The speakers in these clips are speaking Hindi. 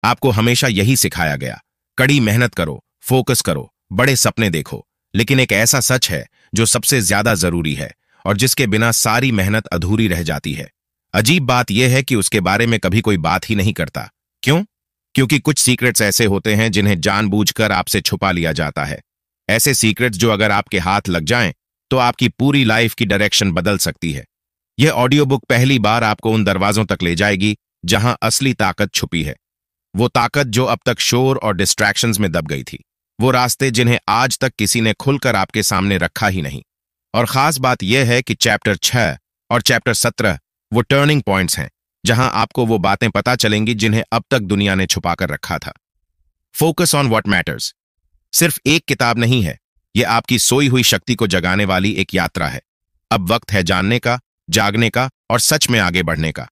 आपको हमेशा यही सिखाया गया, कड़ी मेहनत करो, फोकस करो, बड़े सपने देखो। लेकिन एक ऐसा सच है जो सबसे ज्यादा जरूरी है और जिसके बिना सारी मेहनत अधूरी रह जाती है। अजीब बात यह है कि उसके बारे में कभी कोई बात ही नहीं करता। क्यों? क्योंकि कुछ सीक्रेट्स ऐसे होते हैं जिन्हें जानबूझकर आपसे छुपा लिया जाता है। ऐसे सीक्रेट्स जो अगर आपके हाथ लग जाएं तो आपकी पूरी लाइफ की डायरेक्शन बदल सकती है। यह ऑडियो बुक पहली बार आपको उन दरवाजों तक ले जाएगी जहां असली ताकत छुपी है। वो ताकत जो अब तक शोर और डिस्ट्रैक्शंस में दब गई थी। वो रास्ते जिन्हें आज तक किसी ने खुलकर आपके सामने रखा ही नहीं। और खास बात यह है कि चैप्टर 6 और चैप्टर 17 वो टर्निंग पॉइंट्स हैं जहां आपको वो बातें पता चलेंगी जिन्हें अब तक दुनिया ने छुपाकर रखा था। फोकस ऑन व्हाट मैटर्स सिर्फ एक किताब नहीं है, यह आपकी सोई हुई शक्ति को जगाने वाली एक यात्रा है। अब वक्त है जानने का, जागने का और सच में आगे बढ़ने का।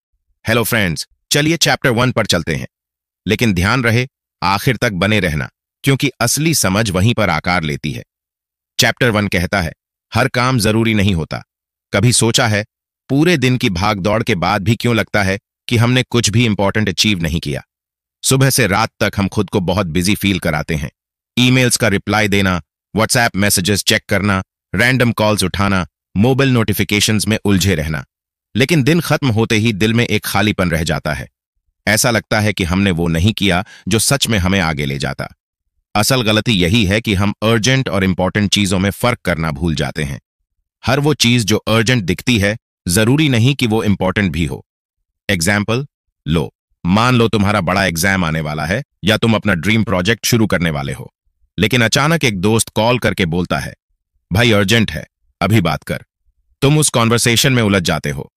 हेलो फ्रेंड्स, चलिए चैप्टर 1 पर चलते हैं। लेकिन ध्यान रहे, आखिर तक बने रहना, क्योंकि असली समझ वहीं पर आकार लेती है। चैप्टर 1 कहता है, हर काम जरूरी नहीं होता। कभी सोचा है, पूरे दिन की भाग दौड़ के बाद भी क्यों लगता है कि हमने कुछ भी इंपॉर्टेंट अचीव नहीं किया? सुबह से रात तक हम खुद को बहुत बिजी फील कराते हैं। ईमेल्स का रिप्लाई देना, व्हाट्सएप मैसेजेस चेक करना, रैंडम कॉल्स उठाना, मोबाइल नोटिफिकेशंस में उलझे रहना। लेकिन दिन खत्म होते ही दिल में एक खालीपन रह जाता है। ऐसा लगता है कि हमने वो नहीं किया जो सच में हमें आगे ले जाता। असल गलती यही है कि हम अर्जेंट और इंपॉर्टेंट चीजों में फर्क करना भूल जाते हैं। हर वो चीज जो अर्जेंट दिखती है, जरूरी नहीं कि वो इंपॉर्टेंट भी हो। एग्जाम्पल लो, मान लो तुम्हारा बड़ा एग्जाम आने वाला है या तुम अपना ड्रीम प्रोजेक्ट शुरू करने वाले हो। लेकिन अचानक एक दोस्त कॉल करके बोलता है, भाई अर्जेंट है, अभी बात कर। तुम उस कॉन्वर्सेशन में उलझ जाते हो।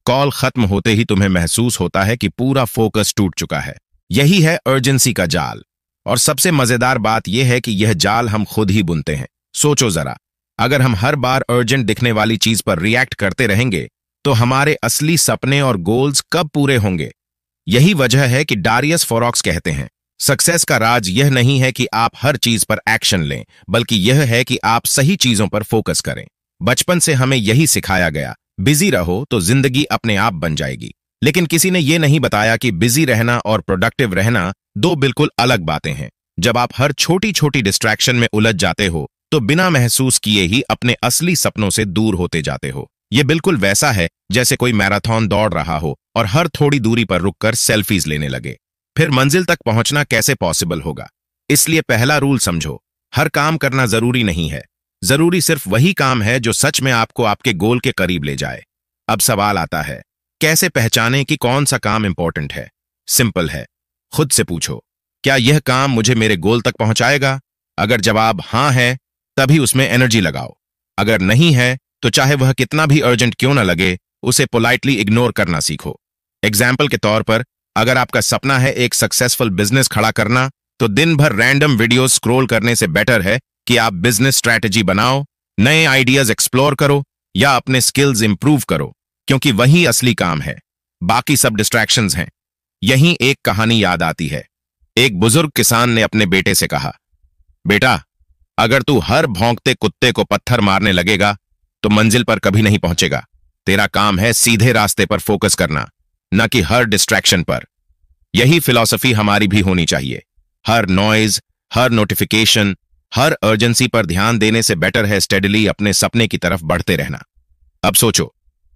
कॉल खत्म होते ही तुम्हें महसूस होता है कि पूरा फोकस टूट चुका है। यही है अर्जेंसी का जाल। और सबसे मजेदार बात यह है कि यह जाल हम खुद ही बुनते हैं। सोचो जरा, अगर हम हर बार अर्जेंट दिखने वाली चीज पर रिएक्ट करते रहेंगे तो हमारे असली सपने और गोल्स कब पूरे होंगे? यही वजह है कि डारियस फोरॉक्स कहते हैं, सक्सेस का राज यह नहीं है कि आप हर चीज पर एक्शन लें, बल्कि यह है कि आप सही चीजों पर फोकस करें। बचपन से हमें यही सिखाया गया, बिजी रहो तो जिंदगी अपने आप बन जाएगी। लेकिन किसी ने यह नहीं बताया कि बिजी रहना और प्रोडक्टिव रहना दो बिल्कुल अलग बातें हैं। जब आप हर छोटी छोटी डिस्ट्रैक्शन में उलझ जाते हो तो बिना महसूस किए ही अपने असली सपनों से दूर होते जाते हो। यह बिल्कुल वैसा है जैसे कोई मैराथन दौड़ रहा हो और हर थोड़ी दूरी पर रुककर सेल्फीज लेने लगे। फिर मंजिल तक पहुंचना कैसे पॉसिबल होगा? इसलिए पहला रूल समझो, हर काम करना जरूरी नहीं है। जरूरी सिर्फ वही काम है जो सच में आपको आपके गोल के करीब ले जाए। अब सवाल आता है, कैसे पहचानें कि कौन सा काम इंपॉर्टेंट है? सिंपल है, खुद से पूछो, क्या यह काम मुझे मेरे गोल तक पहुंचाएगा? अगर जवाब हां है, तभी उसमें एनर्जी लगाओ। अगर नहीं है, तो चाहे वह कितना भी अर्जेंट क्यों ना लगे, उसे पोलाइटली इग्नोर करना सीखो। एग्जाम्पल के तौर पर, अगर आपका सपना है एक सक्सेसफुल बिजनेस खड़ा करना, तो दिन भर रैंडम वीडियोस स्क्रॉल करने से बेटर है कि आप बिजनेस स्ट्रैटेजी बनाओ, नए आइडियाज एक्सप्लोर करो या अपने स्किल्स इंप्रूव करो, क्योंकि वही असली काम है। बाकी सब डिस्ट्रैक्शंस हैं। यहीं एक कहानी याद आती है। एक बुजुर्ग किसान ने अपने बेटे से कहा, बेटा, अगर तू हर भौंकते कुत्ते को पत्थर मारने लगेगा तो मंजिल पर कभी नहीं पहुंचेगा। तेरा काम है सीधे रास्ते पर फोकस करना, न कि हर डिस्ट्रैक्शन पर। यही फिलॉसफी हमारी भी होनी चाहिए। हर नॉइज, हर नोटिफिकेशन, हर अर्जेंसी पर ध्यान देने से बेटर है स्टेडली अपने सपने की तरफ बढ़ते रहना। अब सोचो,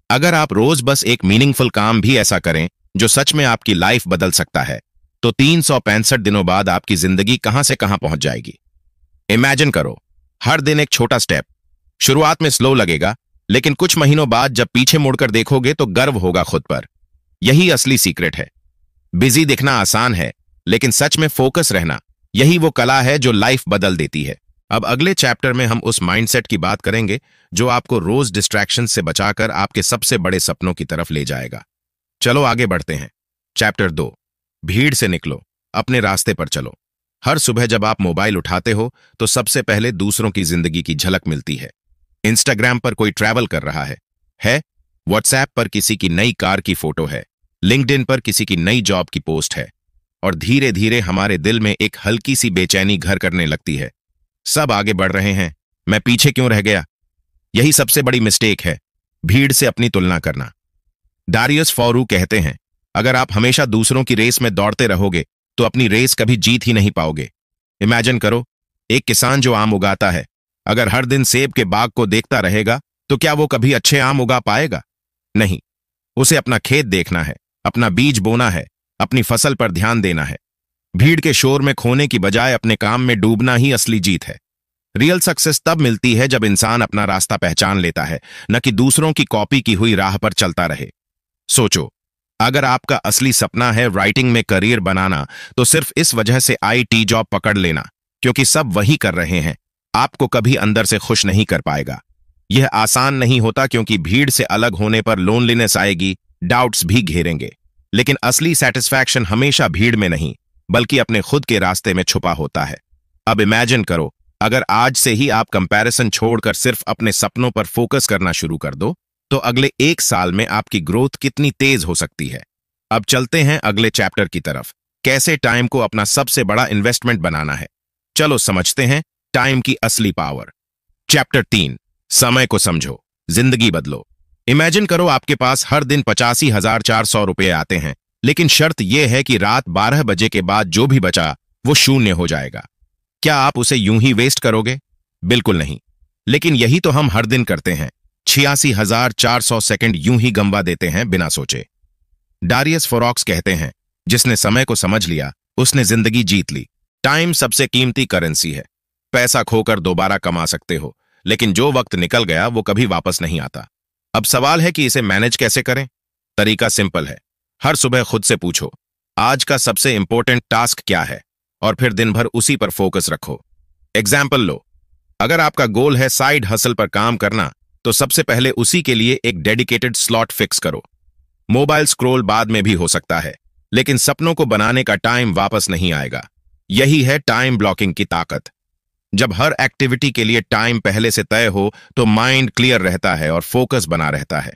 अगर आप रोज बस एक मीनिंगफुल काम भी ऐसा करें जो सच में आपकी लाइफ बदल सकता है, तो 365 दिनों बाद आपकी जिंदगी कहां से कहां पहुंच जाएगी। इमेजिन करो, हर दिन एक छोटा स्टेप। शुरुआत में स्लो लगेगा, लेकिन कुछ महीनों बाद जब पीछे मुड़कर देखोगे तो गर्व होगा खुद पर। यही असली सीक्रेट है। बिजी दिखना आसान है, लेकिन सच में फोकस रहना, यही वो कला है जो लाइफ बदल देती है। अब अगले चैप्टर में हम उस माइंडसेट की बात करेंगे जो आपको रोज डिस्ट्रैक्शन से बचाकर आपके सबसे बड़े सपनों की तरफ ले जाएगा। चलो आगे बढ़ते हैं। चैप्टर 2, भीड़ से निकलो, अपने रास्ते पर चलो। हर सुबह जब आप मोबाइल उठाते हो तो सबसे पहले दूसरों की जिंदगी की झलक मिलती है। इंस्टाग्राम पर कोई ट्रैवल कर रहा है, व्हाट्सएप पर किसी की नई कार की फोटो है, लिंक्डइन पर किसी की नई जॉब की पोस्ट है, और धीरे धीरे हमारे दिल में एक हल्की सी बेचैनी घर करने लगती है। सब आगे बढ़ रहे हैं, मैं पीछे क्यों रह गया? यही सबसे बड़ी मिस्टेक है, भीड़ से अपनी तुलना करना। डारियस फोरू कहते हैं, अगर आप हमेशा दूसरों की रेस में दौड़ते रहोगे तो अपनी रेस कभी जीत ही नहीं पाओगे। इमेजिन करो, एक किसान जो आम उगाता है, अगर हर दिन सेब के बाग को देखता रहेगा तो क्या वो कभी अच्छे आम उगा पाएगा? नहीं। उसे अपना खेत देखना है, अपना बीज बोना है, अपनी फसल पर ध्यान देना है। भीड़ के शोर में खोने की बजाय अपने काम में डूबना ही असली जीत है। रियल सक्सेस तब मिलती है जब इंसान अपना रास्ता पहचान लेता है, न कि दूसरों की कॉपी की हुई राह पर चलता रहे। सोचो, अगर आपका असली सपना है राइटिंग में करियर बनाना, तो सिर्फ इस वजह से आईटी जॉब पकड़ लेना, क्योंकि सब वही कर रहे हैं, आपको कभी अंदर से खुश नहीं कर पाएगा। यह आसान नहीं होता, क्योंकि भीड़ से अलग होने पर लोनलीनेस आएगी, डाउट्स भी घेरेंगे। लेकिन असली सेटिस्फैक्शन हमेशा भीड़ में नहीं, बल्कि अपने खुद के रास्ते में छुपा होता है। अब इमेजिन करो, अगर आज से ही आप कंपैरिजन छोड़कर सिर्फ अपने सपनों पर फोकस करना शुरू कर दो, तो अगले 1 साल में आपकी ग्रोथ कितनी तेज हो सकती है। अब चलते हैं अगले चैप्टर की तरफ, कैसे टाइम को अपना सबसे बड़ा इन्वेस्टमेंट बनाना है। चलो समझते हैं टाइम की असली पावर। चैप्टर 3, समय को समझो, जिंदगी बदलो। इमेजिन करो, आपके पास हर दिन 85,400 रुपये आते हैं, लेकिन शर्त यह है कि रात 12 बजे के बाद जो भी बचा वो शून्य हो जाएगा। क्या आप उसे यूं ही वेस्ट करोगे? बिल्कुल नहीं। लेकिन यही तो हम हर दिन करते हैं। 86,400 सेकंड यूं ही गंवा देते हैं बिना सोचे। डारियस फोरॉक्स कहते हैं, जिसने समय को समझ लिया उसने जिंदगी जीत ली। टाइम सबसे कीमती करेंसी है। पैसा खोकर दोबारा कमा सकते हो, लेकिन जो वक्त निकल गया वो कभी वापस नहीं आता। अब सवाल है कि इसे मैनेज कैसे करें। तरीका सिंपल है। हर सुबह खुद से पूछो, आज का सबसे इंपॉर्टेंट टास्क क्या है, और फिर दिन भर उसी पर फोकस रखो। एग्जाम्पल लो, अगर आपका गोल है साइड हसल पर काम करना, तो सबसे पहले उसी के लिए एक डेडिकेटेड स्लॉट फिक्स करो। मोबाइल स्क्रॉल बाद में भी हो सकता है, लेकिन सपनों को बनाने का टाइम वापस नहीं आएगा। यही है टाइम ब्लॉकिंग की ताकत। जब हर एक्टिविटी के लिए टाइम पहले से तय हो, तो माइंड क्लियर रहता है और फोकस बना रहता है।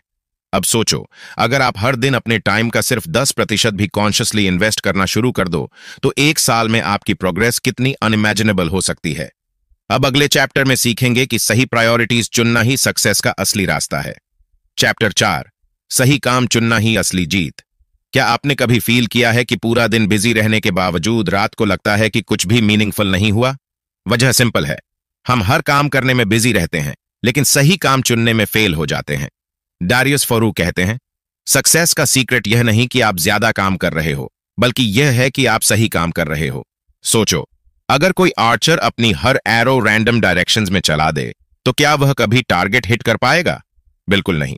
अब सोचो, अगर आप हर दिन अपने टाइम का सिर्फ 10% भी कॉन्शियसली इन्वेस्ट करना शुरू कर दो, तो 1 साल में आपकी प्रोग्रेस कितनी अनइमेजिनेबल हो सकती है। अब अगले चैप्टर में सीखेंगे कि सही प्रायोरिटीज चुनना ही सक्सेस का असली रास्ता है। चैप्टर 4, सही काम चुनना ही असली जीत। क्या आपने कभी फील किया है कि पूरा दिन बिजी रहने के बावजूद रात को लगता है कि कुछ भी मीनिंगफुल नहीं हुआ? वजह सिंपल है, हम हर काम करने में बिजी रहते हैं, लेकिन सही काम चुनने में फेल हो जाते हैं। डारियस फोरू कहते हैं, सक्सेस का सीक्रेट यह नहीं कि आप ज्यादा काम कर रहे हो, बल्कि यह है कि आप सही काम कर रहे हो। सोचो, अगर कोई आर्चर अपनी हर एरो रैंडम डायरेक्शंस में चला दे, तो क्या वह कभी टारगेट हिट कर पाएगा? बिल्कुल नहीं।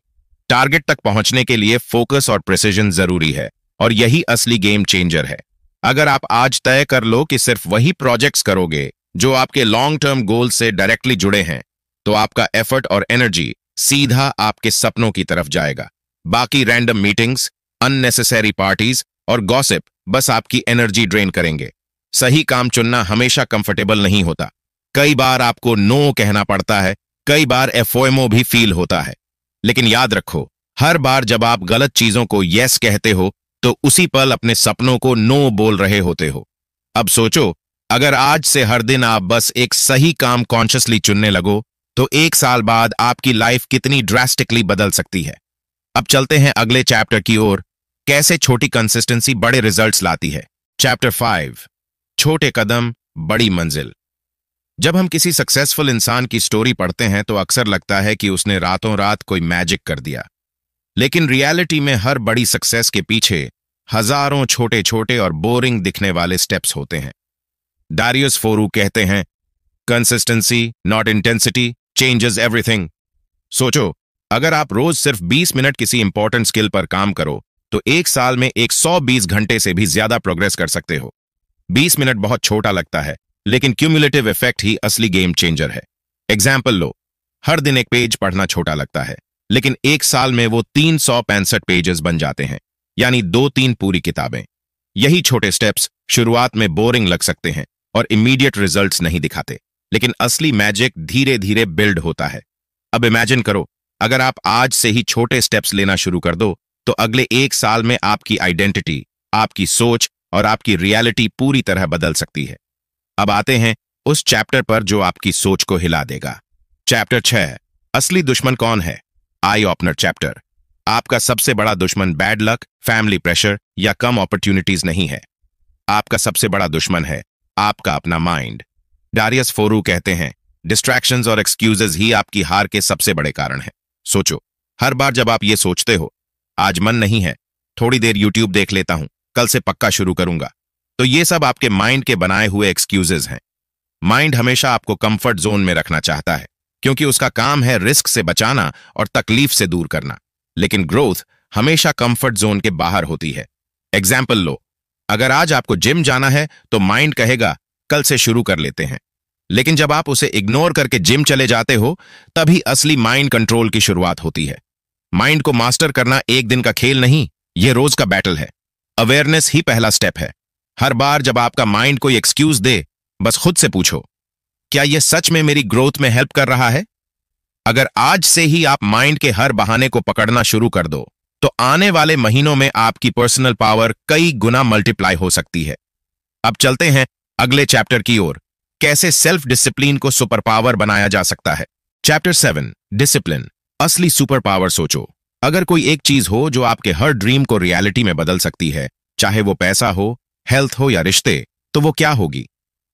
टारगेट तक पहुंचने के लिए फोकस और प्रिसिजन जरूरी है, और यही असली गेम चेंजर है। अगर आप आज तय कर लो कि सिर्फ वही प्रोजेक्ट्स करोगे जो आपके लॉन्ग टर्म गोल से डायरेक्टली जुड़े हैं, तो आपका एफर्ट और एनर्जी सीधा आपके सपनों की तरफ जाएगा। बाकी रैंडम मीटिंग्स, अननेसेसरी पार्टीज और गॉसिप बस आपकी एनर्जी ड्रेन करेंगे। सही काम चुनना हमेशा कंफर्टेबल नहीं होता। कई बार आपको नो कहना पड़ता है, कई बार एफओएमओ भी फील होता है। लेकिन याद रखो, हर बार जब आप गलत चीजों को यस कहते हो, तो उसी पल अपने सपनों को नो बोल रहे होते हो। अब सोचो, अगर आज से हर दिन आप बस एक सही काम कॉन्शियसली चुनने लगो, तो 1 साल बाद आपकी लाइफ कितनी ड्रास्टिकली बदल सकती है। अब चलते हैं अगले चैप्टर की ओर, कैसे छोटी कंसिस्टेंसी बड़े रिजल्ट्स लाती है। चैप्टर 5, छोटे कदम बड़ी मंजिल। जब हम किसी सक्सेसफुल इंसान की स्टोरी पढ़ते हैं, तो अक्सर लगता है कि उसने रातों रात कोई मैजिक कर दिया। लेकिन रियलिटी में हर बड़ी सक्सेस के पीछे हजारों छोटे छोटे और बोरिंग दिखने वाले स्टेप्स होते हैं। डारियस फोरू कहते हैं, consistency not intensity changes everything. सोचो, अगर आप रोज सिर्फ 20 मिनट किसी इंपॉर्टेंट स्किल पर काम करो, तो 1 साल में 120 घंटे से भी ज्यादा प्रोग्रेस कर सकते हो। 20 मिनट बहुत छोटा लगता है, लेकिन क्यूमुलेटिव इफेक्ट ही असली गेम चेंजर है। एग्जाम्पल लो, हर दिन एक पेज पढ़ना छोटा लगता है, लेकिन 1 साल में वो 365 पेजेस बन जाते हैं, यानी 2-3 पूरी किताबें। यही छोटे स्टेप्स शुरुआत में बोरिंग लग सकते हैं और इमीडिएट रिजल्ट्स नहीं दिखाते, लेकिन असली मैजिक धीरे धीरे बिल्ड होता है। अब इमेजिन करो, अगर आप आज से ही छोटे स्टेप्स लेना शुरू कर दो, तो अगले 1 साल में आपकी आइडेंटिटी, आपकी सोच और आपकी रियलिटी पूरी तरह बदल सकती है। अब आते हैं उस चैप्टर पर जो आपकी सोच को हिला देगा। चैप्टर 6, असली दुश्मन कौन है? Eye opener chapter. आपका सबसे बड़ा दुश्मन बैड लक, फैमिली प्रेशर या कम अपॉर्चुनिटीज नहीं है। आपका सबसे बड़ा दुश्मन है आपका अपना माइंड। डारियस फोरू कहते हैं, डिस्ट्रैक्शंस और एक्सक्यूजेज ही आपकी हार के सबसे बड़े कारण हैं। सोचो, हर बार जब आप ये सोचते हो, आज मन नहीं है, थोड़ी देर यूट्यूब देख लेता हूं, कल से पक्का शुरू करूंगा, तो ये सब आपके माइंड के बनाए हुए एक्सक्यूजेज हैं। माइंड हमेशा आपको कंफर्ट जोन में रखना चाहता है, क्योंकि उसका काम है रिस्क से बचाना और तकलीफ से दूर करना। लेकिन ग्रोथ हमेशा कंफर्ट जोन के बाहर होती है। एग्जाम्पल लो, अगर आज आपको जिम जाना है तो माइंड कहेगा कल से शुरू कर लेते हैं। लेकिन जब आप उसे इग्नोर करके जिम चले जाते हो, तभी असली माइंड कंट्रोल की शुरुआत होती है। माइंड को मास्टर करना एक दिन का खेल नहीं, यह रोज का बैटल है। अवेयरनेस ही पहला स्टेप है। हर बार जब आपका माइंड कोई एक्सक्यूज दे, बस खुद से पूछो, क्या यह सच में मेरी ग्रोथ में हेल्प कर रहा है? अगर आज से ही आप माइंड के हर बहाने को पकड़ना शुरू कर दो, तो आने वाले महीनों में आपकी पर्सनल पावर कई गुना मल्टीप्लाई हो सकती है। अब चलते हैं अगले चैप्टर की ओर, कैसे सेल्फ डिसिप्लिन को सुपर पावर बनाया जा सकता है। चैप्टर 7, डिसिप्लिन, असली सुपर पावर। सोचो, अगर कोई एक चीज हो जो आपके हर ड्रीम को रियलिटी में बदल सकती है, चाहे वो पैसा हो, हेल्थ हो या रिश्ते, तो वो क्या होगी?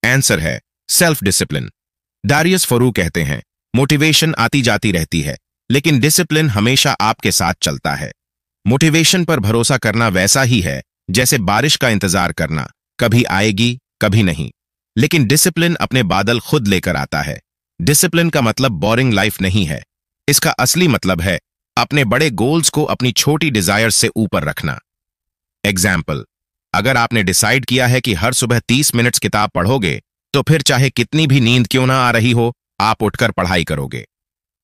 आंसर है सेल्फ डिसिप्लिन। डारियस फोरू कहते हैं, मोटिवेशन आती जाती रहती है, लेकिन डिसिप्लिन हमेशा आपके साथ चलता है। मोटिवेशन पर भरोसा करना वैसा ही है जैसे बारिश का इंतजार करना, कभी आएगी कभी नहीं। लेकिन डिसिप्लिन अपने बादल खुद लेकर आता है। डिसिप्लिन का मतलब बोरिंग लाइफ नहीं है। इसका असली मतलब है अपने बड़े गोल्स को अपनी छोटी डिजायर से ऊपर रखना। एग्जाम्पल, अगर आपने डिसाइड किया है कि हर सुबह 30 मिनट्स किताब पढ़ोगे, तो फिर चाहे कितनी भी नींद क्यों ना आ रही हो, आप उठकर पढ़ाई करोगे।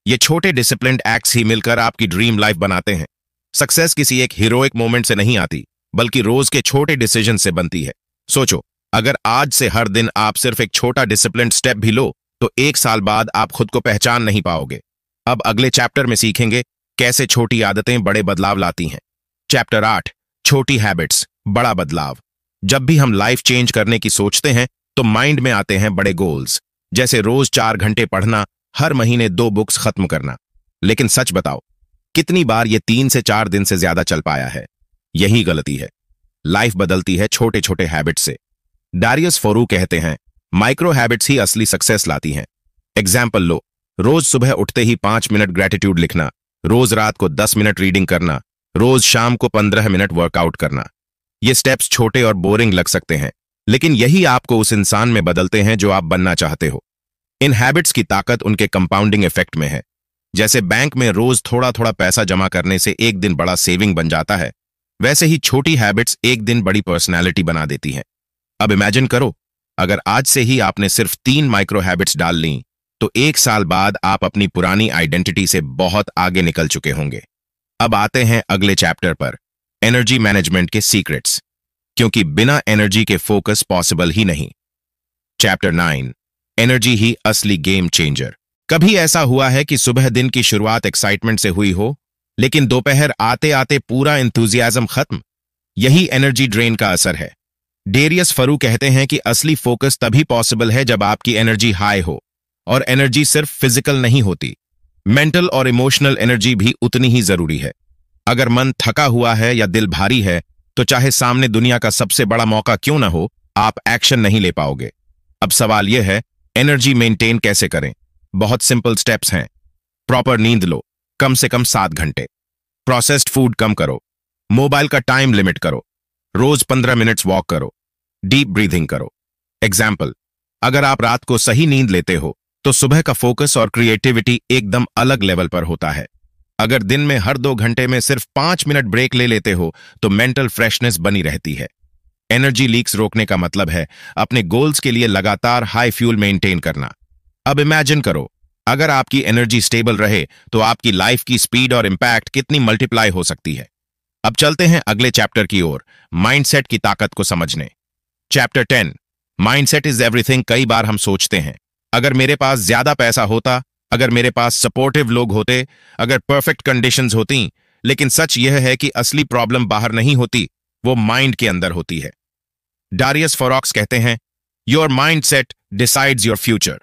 ये छोटे डिसिप्लिन्ड एक्ट्स ही मिलकर आपकी ड्रीम लाइफ बनाते हैं। सक्सेस किसी एक हीरोइक मोमेंट से नहीं आती, बल्कि रोज के छोटे डिसीजन से बनती है। सोचो, अगर आज से हर दिन आप सिर्फ एक छोटा डिसिप्लिन्ड स्टेप भी लो, तो 1 साल बाद आप खुद को पहचान नहीं पाओगे। अब अगले चैप्टर में सीखेंगे कैसे छोटी आदतें बड़े बदलाव लाती हैं। चैप्टर 8, छोटी हैबिट्स, बड़ा बदलाव। जब भी हम लाइफ चेंज करने की सोचते हैं, तो माइंड में आते हैं बड़े गोल्स, जैसे रोज 4 घंटे पढ़ना, हर महीने 2 बुक्स खत्म करना। लेकिन सच बताओ, कितनी बार ये 3 से 4 दिन से ज्यादा चल पाया है? यही गलती है। लाइफ बदलती है छोटे छोटे हैबिट से। डारियस फोरू कहते हैं, माइक्रो हैबिट्स ही असली सक्सेस लाती हैं। एग्जाम्पल लो, रोज सुबह उठते ही 5 मिनट ग्रेटिट्यूड लिखना, रोज रात को 10 मिनट रीडिंग करना, रोज शाम को 15 मिनट वर्कआउट करना। ये स्टेप्स छोटे और बोरिंग लग सकते हैं, लेकिन यही आपको उस इंसान में बदलते हैं जो आप बनना चाहते हो। इन हैबिट्स की ताकत उनके कंपाउंडिंग इफेक्ट में है। जैसे बैंक में रोज थोड़ा थोड़ा पैसा जमा करने से एक दिन बड़ा सेविंग बन जाता है, वैसे ही छोटी हैबिट्स एक दिन बड़ी पर्सनैलिटी बना देती हैं। अब इमेजिन करो, अगर आज से ही आपने सिर्फ 3 माइक्रो हैबिट्स डाल लीं, तो 1 साल बाद आप अपनी पुरानी आइडेंटिटी से बहुत आगे निकल चुके होंगे। अब आते हैं अगले चैप्टर पर, एनर्जी मैनेजमेंट के सीक्रेट्स, क्योंकि बिना एनर्जी के फोकस पॉसिबल ही नहीं। चैप्टर 9, एनर्जी ही असली गेम चेंजर। कभी ऐसा हुआ है कि सुबह दिन की शुरुआत एक्साइटमेंट से हुई हो, लेकिन दोपहर आते आते पूरा एंथुजियाज्म खत्म? यही एनर्जी ड्रेन का असर है। डेरियस फरू कहते हैं कि असली फोकस तभी पॉसिबल है जब आपकी एनर्जी हाई हो, और एनर्जी सिर्फ फिजिकल नहीं होती, मेंटल और इमोशनल एनर्जी भी उतनी ही जरूरी है। अगर मन थका हुआ है या दिल भारी है, तो चाहे सामने दुनिया का सबसे बड़ा मौका क्यों ना हो, आप एक्शन नहीं ले पाओगे। अब सवाल यह है, एनर्जी मेंटेन कैसे करें? बहुत सिंपल स्टेप्स हैं। प्रॉपर नींद लो, कम से कम 7 घंटे। प्रोसेस्ड फूड कम करो। मोबाइल का टाइम लिमिट करो। रोज 15 मिनट्स वॉक करो। डीप ब्रीथिंग करो। एग्जाम्पल, अगर आप रात को सही नींद लेते हो, तो सुबह का फोकस और क्रिएटिविटी एकदम अलग लेवल पर होता है। अगर दिन में हर 2 घंटे में सिर्फ 5 मिनट ब्रेक ले लेते हो, तो मेंटल फ्रेशनेस बनी रहती है। एनर्जी लीक्स रोकने का मतलब है अपने गोल्स के लिए लगातार हाई फ्यूल मेंटेन करना। अब इमेजिन करो, अगर आपकी एनर्जी स्टेबल रहे, तो आपकी लाइफ की स्पीड और इंपैक्ट कितनी मल्टीप्लाई हो सकती है। अब चलते हैं अगले चैप्टर की ओर, माइंडसेट की ताकत को समझने। Chapter 10, mindset is everything. कई बार हम सोचते हैं, अगर मेरे पास ज्यादा पैसा होता, अगर मेरे पास सपोर्टिव लोग होते, अगर परफेक्ट कंडीशंस होती, लेकिन सच यह है कि असली प्रॉब्लम बाहर नहीं होती, वो माइंड के अंदर होती है। डारियस फोरॉक्स कहते हैं, your mindset decides your future.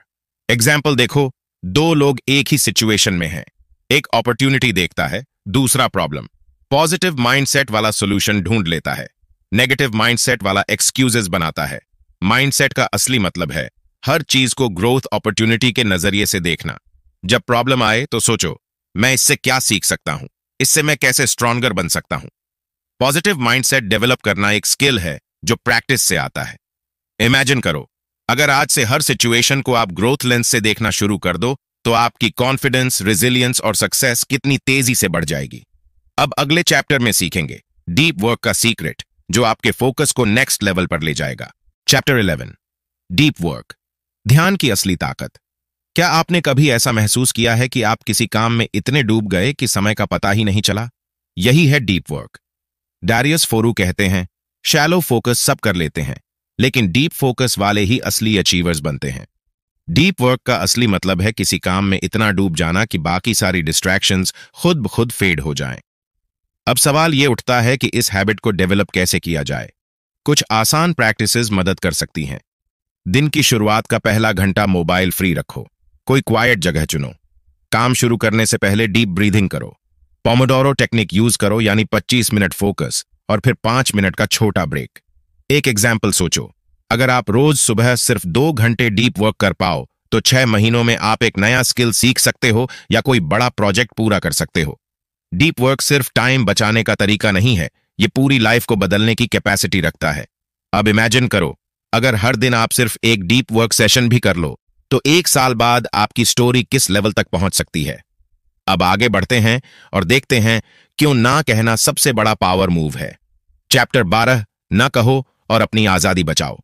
Example देखो, 2 लोग एक ही सिचुएशन में हैं। एक अपॉर्चुनिटी देखता है, दूसरा प्रॉब्लम। पॉजिटिव माइंडसेट वाला सॉल्यूशन ढूंढ लेता है। नेगेटिव माइंडसेट वाला एक्सक्यूजेस बनाता है। माइंडसेट का असली मतलब है हर चीज को ग्रोथ अपॉर्चुनिटी के नजरिए से देखना। जब प्रॉब्लम आए तो सोचो, मैं इससे क्या सीख सकता हूं, इससे मैं कैसे स्ट्रॉन्गर बन सकता हूं। पॉजिटिव माइंडसेट डेवलप करना एक स्किल है जो प्रैक्टिस से आता है। इमेजिन करो, अगर आज से हर सिचुएशन को आप ग्रोथ लेंस से देखना शुरू कर दो तो आपकी कॉन्फिडेंस, रेजिलियंस और सक्सेस कितनी तेजी से बढ़ जाएगी। अब अगले चैप्टर में सीखेंगे डीप वर्क का सीक्रेट, जो आपके फोकस को नेक्स्ट लेवल पर ले जाएगा। चैप्टर 11, डीप वर्क, ध्यान की असली ताकत। क्या आपने कभी ऐसा महसूस किया है कि आप किसी काम में इतने डूब गए कि समय का पता ही नहीं चला? यही है डीप वर्क। डारियस फोरू कहते हैं, शैलो फोकस सब कर लेते हैं, लेकिन डीप फोकस वाले ही असली अचीवर्स बनते हैं। डीप वर्क का असली मतलब है किसी काम में इतना डूब जाना कि बाकी सारी डिस्ट्रैक्शंस खुद ब खुद फेड हो जाएं। अब सवाल यह उठता है कि इस हैबिट को डेवलप कैसे किया जाए। कुछ आसान प्रैक्टिसेस मदद कर सकती हैं। दिन की शुरुआत का पहला घंटा मोबाइल फ्री रखो। कोई क्वाइट जगह चुनो। काम शुरू करने से पहले डीप ब्रीथिंग करो। पोमोडोरो टेक्निक यूज करो, यानी 25 मिनट फोकस और फिर 5 मिनट का छोटा ब्रेक। एक एग्जाम्पल सोचो, अगर आप रोज सुबह सिर्फ 2 घंटे डीप वर्क कर पाओ तो 6 महीनों में आप एक नया स्किल सीख सकते हो या कोई बड़ा प्रोजेक्ट पूरा कर सकते हो। डीप वर्क सिर्फ टाइम बचाने का तरीका नहीं है, ये पूरी लाइफ को बदलने की कैपेसिटी रखता है। अब इमेजिन करो, अगर हर दिन आप सिर्फ एक डीप वर्क सेशन भी कर लो तो 1 साल बाद आपकी स्टोरी किस लेवल तक पहुंच सकती है। अब आगे बढ़ते हैं और देखते हैं क्यों ना कहना सबसे बड़ा पावर मूव है। चैप्टर 12, ना कहो और अपनी आजादी बचाओ।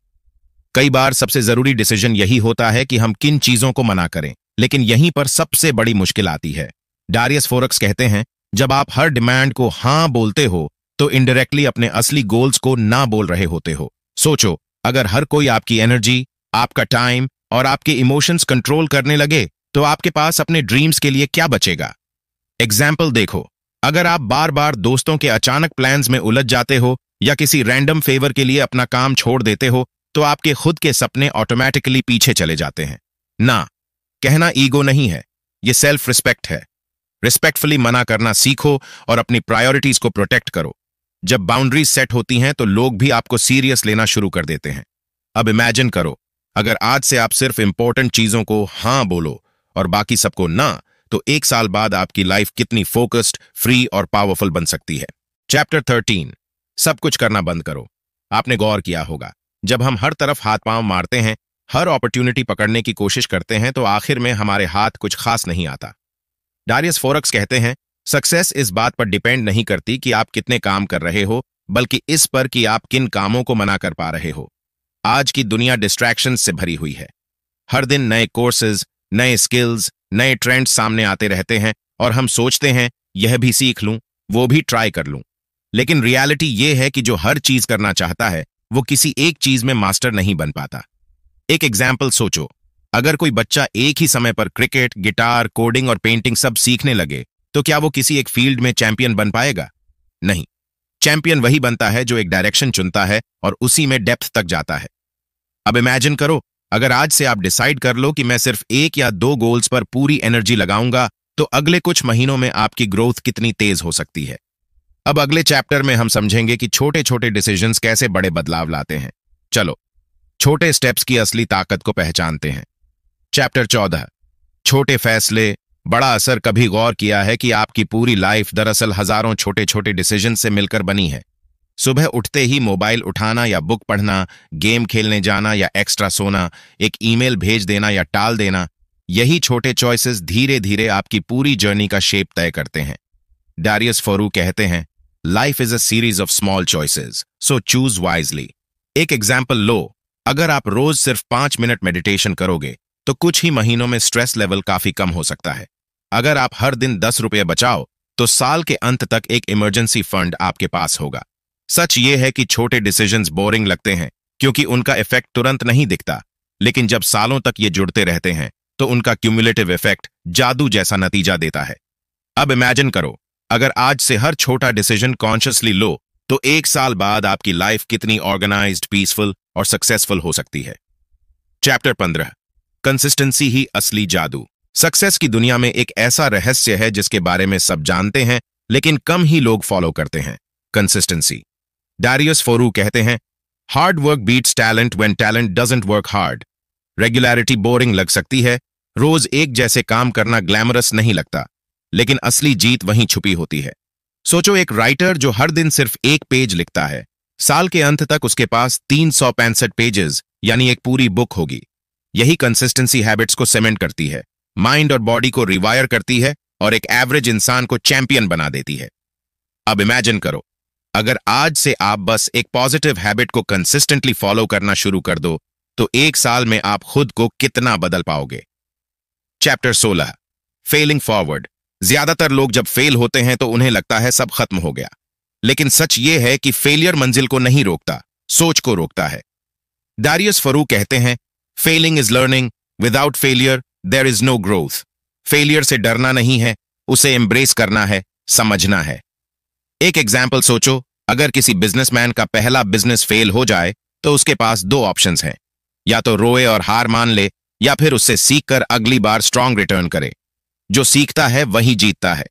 कई बार सबसे जरूरी डिसीजन यही होता है कि हम किन चीजों को मना करें, लेकिन यहीं पर सबसे बड़ी मुश्किल आती है। डारियस फोरक्स कहते हैं, जब आप हर डिमांड को हां बोलते हो तो इनडायरेक्टली अपने असली गोल्स को ना बोल रहे होते हो। सोचो, अगर हर कोई आपकी एनर्जी, आपका टाइम और आपके इमोशंस कंट्रोल करने लगे तो आपके पास अपने ड्रीम्स के लिए क्या बचेगा। एग्जाम्पल देखो, अगर आप बार बार दोस्तों के अचानक प्लान्स में उलझ जाते हो या किसी रैंडम फेवर के लिए अपना काम छोड़ देते हो तो आपके खुद के सपने ऑटोमेटिकली पीछे चले जाते हैं। ना कहना ईगो नहीं है, ये सेल्फ रिस्पेक्ट है। रिस्पेक्टफुली मना करना सीखो और अपनी प्रायोरिटीज को प्रोटेक्ट करो। जब बाउंड्रीज सेट होती हैं तो लोग भी आपको सीरियस लेना शुरू कर देते हैं। अब इमेजिन करो, अगर आज से आप सिर्फ इंपॉर्टेंट चीजों को हां बोलो और बाकी सबको ना, तो 1 साल बाद आपकी लाइफ कितनी फोकस्ड, फ्री और पावरफुल बन सकती है। चैप्टर 13, सब कुछ करना बंद करो। आपने गौर किया होगा, जब हम हर तरफ हाथ पांव मारते हैं, हर अपॉर्चुनिटी पकड़ने की कोशिश करते हैं, तो आखिर में हमारे हाथ कुछ खास नहीं आता। डारियस फोरक्स कहते हैं, सक्सेस इस बात पर डिपेंड नहीं करती कि आप कितने काम कर रहे हो, बल्कि इस पर कि आप किन कामों को मना कर पा रहे हो। आज की दुनिया डिस्ट्रैक्शंस से भरी हुई है। हर दिन नए कोर्सेज, नए स्किल्स, नए ट्रेंड्स सामने आते रहते हैं और हम सोचते हैं यह भी सीख लूं, वो भी ट्राई कर लूं। लेकिन रियलिटी ये है कि जो हर चीज करना चाहता है वो किसी एक चीज में मास्टर नहीं बन पाता। एक एग्जाम्पल सोचो, अगर कोई बच्चा एक ही समय पर क्रिकेट, गिटार, कोडिंग और पेंटिंग सब सीखने लगे तो क्या वो किसी एक फील्ड में चैंपियन बन पाएगा? नहीं। चैंपियन वही बनता है जो एक डायरेक्शन चुनता है और उसी में डेप्थ तक जाता है। अब इमेजिन करो, अगर आज से आप डिसाइड कर लो कि मैं सिर्फ 1 या 2 गोल्स पर पूरी एनर्जी लगाऊंगा तो अगले कुछ महीनों में आपकी ग्रोथ कितनी तेज हो सकती है। अब अगले चैप्टर में हम समझेंगे कि छोटे छोटे डिसीजंस कैसे बड़े बदलाव लाते हैं। चलो छोटे स्टेप्स की असली ताकत को पहचानते हैं। चैप्टर 14, छोटे फैसले, बड़ा असर। कभी गौर किया है कि आपकी पूरी लाइफ दरअसल हजारों छोटे छोटे डिसीजन से मिलकर बनी है। सुबह उठते ही मोबाइल उठाना या बुक पढ़ना, गेम खेलने जाना या एक्स्ट्रा सोना, एक ईमेल भेज देना या टाल देना, यही छोटे चॉइसेस धीरे धीरे आपकी पूरी जर्नी का शेप तय करते हैं। डारियस फोरू कहते हैं, life is a series of small choices, so choose wisely. एक एग्जाम्पल लो, अगर आप रोज सिर्फ 5 मिनट मेडिटेशन करोगे तो कुछ ही महीनों में स्ट्रेस लेवल काफी कम हो सकता है। अगर आप हर दिन 10 रुपये बचाओ तो साल के अंत तक एक इमरजेंसी फंड आपके पास होगा। सच ये है कि छोटे डिसीजंस बोरिंग लगते हैं क्योंकि उनका इफेक्ट तुरंत नहीं दिखता, लेकिन जब सालों तक ये जुड़ते रहते हैं तो उनका क्यूमुलेटिव इफेक्ट जादू जैसा नतीजा देता है। अब इमेजिन करो, अगर आज से हर छोटा डिसीजन कॉन्शियसली लो तो 1 साल बाद आपकी लाइफ कितनी ऑर्गेनाइज्ड, पीसफुल और सक्सेसफुल हो सकती है। चैप्टर 15, कंसिस्टेंसी ही असली जादू। सक्सेस की दुनिया में एक ऐसा रहस्य है जिसके बारे में सब जानते हैं लेकिन कम ही लोग फॉलो करते हैं, कंसिस्टेंसी। डारियस फोरू कहते हैं, hard work beats talent when talent doesn't work hard. Regularity boring लग सकती है, रोज एक जैसे काम करना ग्लैमरस नहीं लगता, लेकिन असली जीत वहीं छुपी होती है। सोचो, एक राइटर जो हर दिन सिर्फ एक पेज लिखता है, साल के अंत तक उसके पास 365 पेजेस यानी एक पूरी बुक होगी। यही कंसिस्टेंसी हैबिट्स को सीमेंट करती है, माइंड और बॉडी को रिवायर करती है और एक एवरेज इंसान को चैंपियन बना देती है। अब इमेजिन करो, अगर आज से आप बस एक पॉजिटिव हैबिट को कंसिस्टेंटली फॉलो करना शुरू कर दो, तो एक साल में आप खुद को कितना बदल पाओगे। Chapter 16, failing forward. ज्यादातर लोग जब फेल होते हैं तो उन्हें लगता है सब खत्म हो गया, लेकिन सच ये है कि फेलियर मंजिल को नहीं रोकता, सोच को रोकता है। डारियस फोरू कहते हैं, failing is learning, without failure there is no growth. Failure से डरना नहीं है, उसे एम्ब्रेस करना है, समझना है। एक एग्जाम्पल सोचो, अगर किसी बिजनेसमैन का पहला बिजनेस फेल हो जाए तो उसके पास दो ऑप्शंस हैं, या तो रोए और हार मान ले, या फिर उससे सीखकर अगली बार स्ट्रांग रिटर्न करे। जो सीखता है वही जीतता है।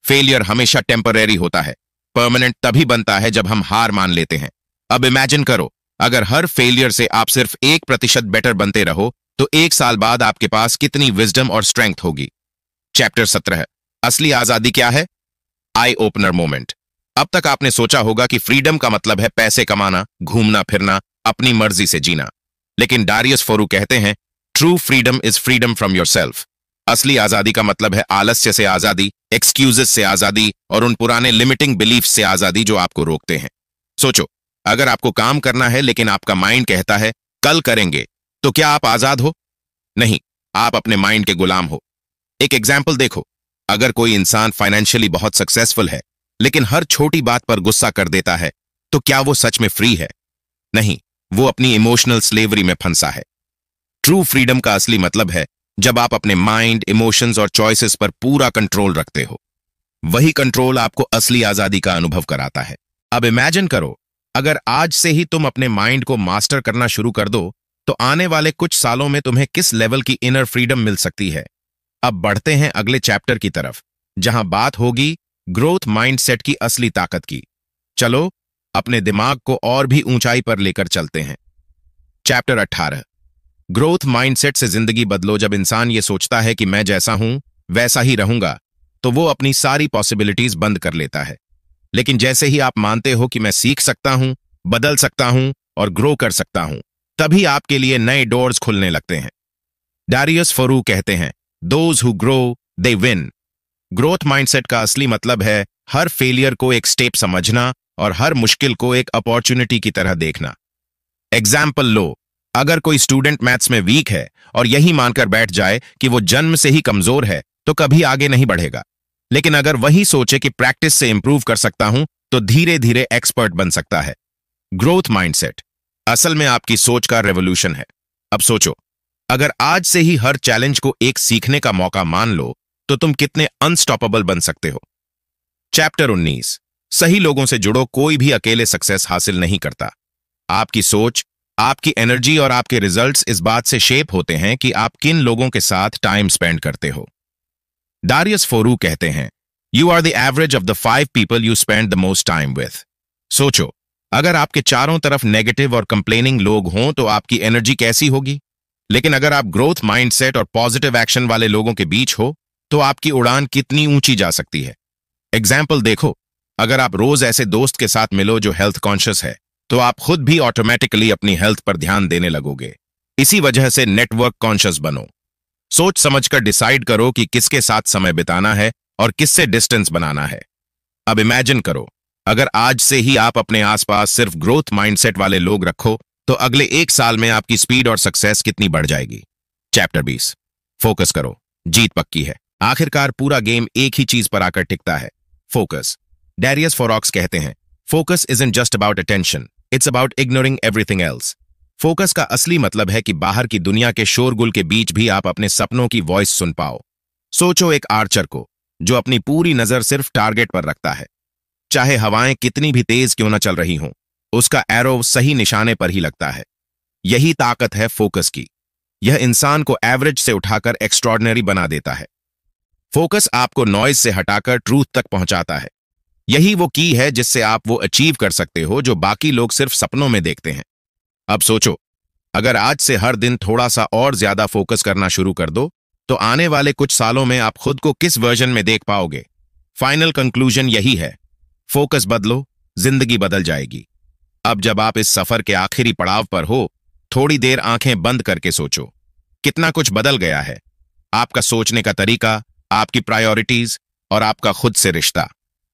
फेलियर हमेशा टेम्परेरी होता है, परमानेंट तभी बनता है जब हम हार मान लेते हैं। अब इमेजिन करो, अगर हर फेलियर से आप सिर्फ 1% बेटर बनते रहो, तो एक साल बाद आपके पास कितनी विजडम और स्ट्रेंथ होगी। चैप्टर 17, असली आजादी क्या है? Eye opener moment. अब तक आपने सोचा होगा कि फ्रीडम का मतलब है पैसे कमाना, घूमना फिरना, अपनी मर्जी से जीना, लेकिन डारियस फोरू कहते हैं, true freedom is freedom from yourself. असली आजादी का मतलब है आलस्य से आजादी, एक्सक्यूजेस से आजादी और उन पुराने लिमिटिंग बिलीफ से आजादी जो आपको रोकते हैं। सोचो, अगर आपको काम करना है लेकिन आपका माइंड कहता है कल करेंगे, तो क्या आप आजाद हो? नहीं, आप अपने माइंड के गुलाम हो। एक एग्जाम्पल देखो, अगर कोई इंसान फाइनेंशियली बहुत सक्सेसफुल है लेकिन हर छोटी बात पर गुस्सा कर देता है, तो क्या वो सच में फ्री है? नहीं, वो अपनी इमोशनल स्लेवरी में फंसा है। ट्रू फ्रीडम का असली मतलब है जब आप अपने माइंड, इमोशंस और चॉइसेस पर पूरा कंट्रोल रखते हो। वही कंट्रोल आपको असली आजादी का अनुभव कराता है। अब इमेजिन करो, अगर आज से ही तुम अपने माइंड को मास्टर करना शुरू कर दो, तो आने वाले कुछ सालों में तुम्हें किस लेवल की इनर फ्रीडम मिल सकती है। अब बढ़ते हैं अगले चैप्टर की तरफ, जहां बात होगी ग्रोथ माइंडसेट की असली ताकत की। चलो अपने दिमाग को और भी ऊंचाई पर लेकर चलते हैं। चैप्टर 18, ग्रोथ माइंडसेट से जिंदगी बदलो। जब इंसान ये सोचता है कि मैं जैसा हूं वैसा ही रहूंगा, तो वो अपनी सारी पॉसिबिलिटीज बंद कर लेता है। लेकिन जैसे ही आप मानते हो कि मैं सीख सकता हूं, बदल सकता हूं और ग्रो कर सकता हूं, तभी आपके लिए नए डोर्स खुलने लगते हैं। डारियस फोरू कहते हैं, those who grow they win. Growth mindset का असली मतलब है हर फेलियर को एक स्टेप समझना और हर मुश्किल को एक अपॉर्चुनिटी की तरह देखना। एग्जाम्पल लो, अगर कोई स्टूडेंट मैथ्स में वीक है और यही मानकर बैठ जाए कि वो जन्म से ही कमजोर है, तो कभी आगे नहीं बढ़ेगा। लेकिन अगर वही सोचे कि प्रैक्टिस से इंप्रूव कर सकता हूं, तो धीरे धीरे एक्सपर्ट बन सकता है। ग्रोथ माइंडसेट असल में आपकी सोच का रेवोल्यूशन है। अब सोचो, अगर आज से ही हर चैलेंज को एक सीखने का मौका मान लो, तो तुम कितने अनस्टॉपेबल बन सकते हो। चैप्टर 19, सही लोगों से जुड़ो। कोई भी अकेले सक्सेस हासिल नहीं करता। आपकी सोच, आपकी एनर्जी और आपके रिजल्ट्स इस बात से शेप होते हैं कि आप किन लोगों के साथ टाइम स्पेंड करते हो। डारियस फोरू कहते हैं, you are the average of the 5 people you spend the most time with. सोचो, अगर आपके चारों तरफ नेगेटिव और कंप्लेनिंग लोग हों तो आपकी एनर्जी कैसी होगी। लेकिन अगर आप ग्रोथ माइंडसेट और पॉजिटिव एक्शन वाले लोगों के बीच हो, तो आपकी उड़ान कितनी ऊंची जा सकती है। एग्जाम्पल देखो, अगर आप रोज ऐसे दोस्त के साथ मिलो जो हेल्थ कॉन्शियस है, तो आप खुद भी ऑटोमेटिकली अपनी हेल्थ पर ध्यान देने लगोगे। इसी वजह से नेटवर्क कॉन्शियस बनो। सोच समझकर डिसाइड करो कि किसके साथ समय बिताना है और किससे डिस्टेंस बनाना है। अब इमेजिन करो, अगर आज से ही आप अपने आसपास सिर्फ ग्रोथ माइंडसेट वाले लोग रखो, तो अगले एक साल में आपकी स्पीड और सक्सेस कितनी बढ़ जाएगी। चैप्टर 20, फोकस करो, जीत पक्की है। आखिरकार पूरा गेम एक ही चीज पर आकर टिकता है, फोकस। डारियस फोरू कहते हैं, focus isn't just about attention, it's about ignoring everything else. Focus का असली मतलब है कि बाहर की दुनिया के शोरगुल के बीच भी आप अपने सपनों की वॉइस सुन पाओ। सोचो एक आर्चर को जो अपनी पूरी नजर सिर्फ टारगेट पर रखता है। चाहे हवाएं कितनी भी तेज क्यों न चल रही हों, उसका एरो सही निशाने पर ही लगता है। यही ताकत है फोकस की। यह इंसान को एवरेज से उठाकर एक्स्ट्रॉर्डिनरी बना देता है। फोकस आपको नॉइज से हटाकर ट्रूथ तक पहुंचाता है। यही वो की है जिससे आप वो अचीव कर सकते हो जो बाकी लोग सिर्फ सपनों में देखते हैं। अब सोचो, अगर आज से हर दिन थोड़ा सा और ज्यादा फोकस करना शुरू कर दो, तो आने वाले कुछ सालों में आप खुद को किस वर्जन में देख पाओगे। फाइनल कंक्लूजन यही है, फोकस बदलो, जिंदगी बदल जाएगी। अब जब आप इस सफर के आखिरी पड़ाव पर हो, थोड़ी देर आंखें बंद करके सोचो, कितना कुछ बदल गया है। आपका सोचने का तरीका, आपकी प्रायोरिटीज और आपका खुद से रिश्ता।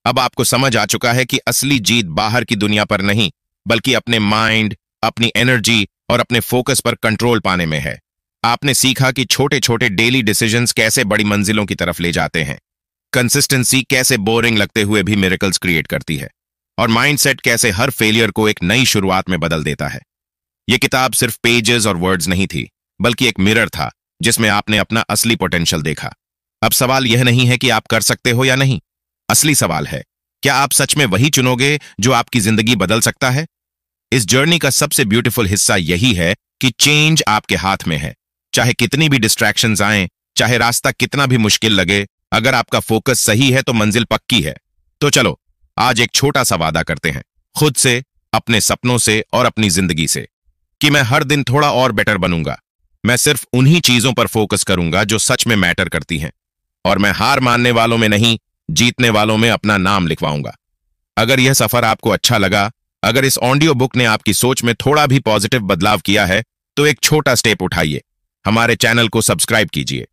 अब आपको समझ आ चुका है कि असली जीत बाहर की दुनिया पर नहीं, बल्कि अपने माइंड, अपनी एनर्जी और अपने फोकस पर कंट्रोल पाने में है। आपने सीखा कि छोटे छोटे डेली डिसीजंस कैसे बड़ी मंजिलों की तरफ ले जाते हैं, कंसिस्टेंसी कैसे बोरिंग लगते हुए भी मिरेकल्स क्रिएट करती है, और माइंडसेट कैसे हर फेलियर को एक नई शुरुआत में बदल देता है। यह किताब सिर्फ पेजेस और वर्ड्स नहीं थी, बल्कि एक मिरर था जिसमें आपने अपना असली पोटेंशियल देखा। अब सवाल यह नहीं है कि आप कर सकते हो या नहीं, असली सवाल है, क्या आप सच में वही चुनोगे जो आपकी जिंदगी बदल सकता है। इस जर्नी का सबसे ब्यूटीफुल हिस्सा यही है कि चेंज आपके हाथ में है। चाहे कितनी भी डिस्ट्रैक्शंस आएं, चाहे रास्ता कितना भी मुश्किल लगे, अगर आपका फोकस सही है तो मंजिल पक्की है। तो चलो आज एक छोटा सा वादा करते हैं, खुद से, अपने सपनों से और अपनी जिंदगी से, कि मैं हर दिन थोड़ा और बेटर बनूंगा। मैं सिर्फ उन्हीं चीजों पर फोकस करूंगा जो सच में मैटर करती हैं, और मैं हार मानने वालों में नहीं, जीतने वालों में अपना नाम लिखवाऊंगा। अगर यह सफर आपको अच्छा लगा, अगर इस ऑडियो बुक ने आपकी सोच में थोड़ा भी पॉजिटिव बदलाव किया है, तो एक छोटा स्टेप उठाइए, हमारे चैनल को सब्सक्राइब कीजिए